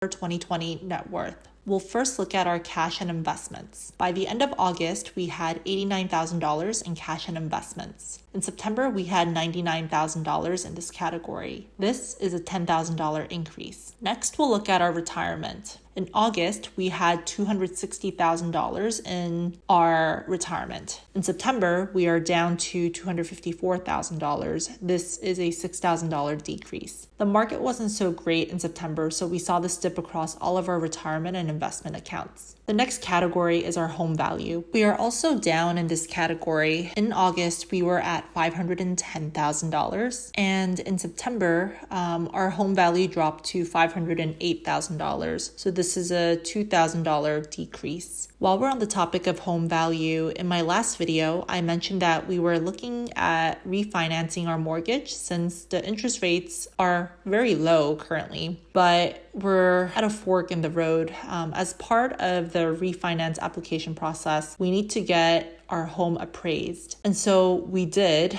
2020 net worth. We'll first look at our cash and investments. By the end of August, we had $89,000 in cash and investments. In September, we had $99,000 in this category. This is a $10,000 increase. Next, we'll look at our retirement. In August, we had $260,000 in our retirement. In September, we are down to $254,000. This is a $6,000 decrease. The market wasn't so great in September, so we saw this dip across all of our retirement and investment accounts. The next category is our home value. We are also down in this category. In August, we were at $510,000, and in September, our home value dropped to $508,000. So this is a $2,000 decrease. While we're on the topic of home value, in my last video, I mentioned that we were looking at refinancing our mortgage since the interest rates are very low currently, but we're at a fork in the road. As part of the refinance application process, we need to get our home appraised. And so we did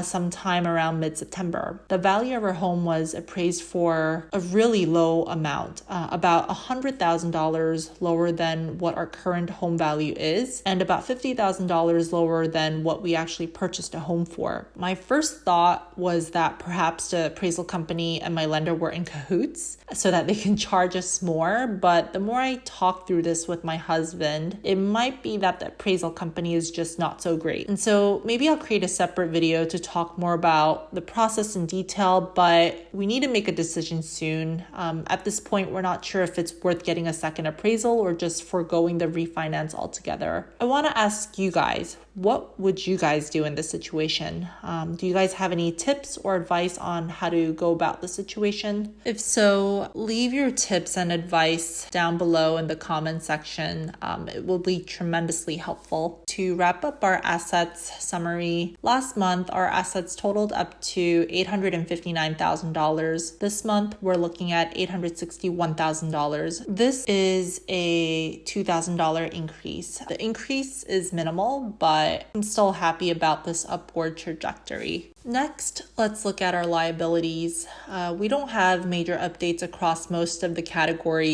sometime around mid-September. The value of our home was appraised for a really low amount, about $100,000 lower than what our current home value is, and about $50,000 lower than what we actually purchased a home for. My first thought was that perhaps the appraisal company and my lender were in cahoots so that they can charge us more. But the more I talk through this with my husband, it might be that the appraisal company is just not so great. And so maybe I'll create a separate video to talk more about the process in detail, but we need to make a decision soon. At this point, we're not sure if it's worth getting a second appraisal or just foregoing the refinance altogether. I want to ask you guys, what would you guys do in this situation? Do you guys have any tips or advice on how to go about the situation? If so, leave your tips and advice down below in the comment section. It will be tremendously helpful. To wrap up our assets summary, last month our assets totaled up to $859,000. This month we're looking at $861,000. This is a $2,000 increase. The increase is minimal, but I'm still happy about this upward trajectory. Next, let's look at our liabilities. We don't have major updates across most of the categories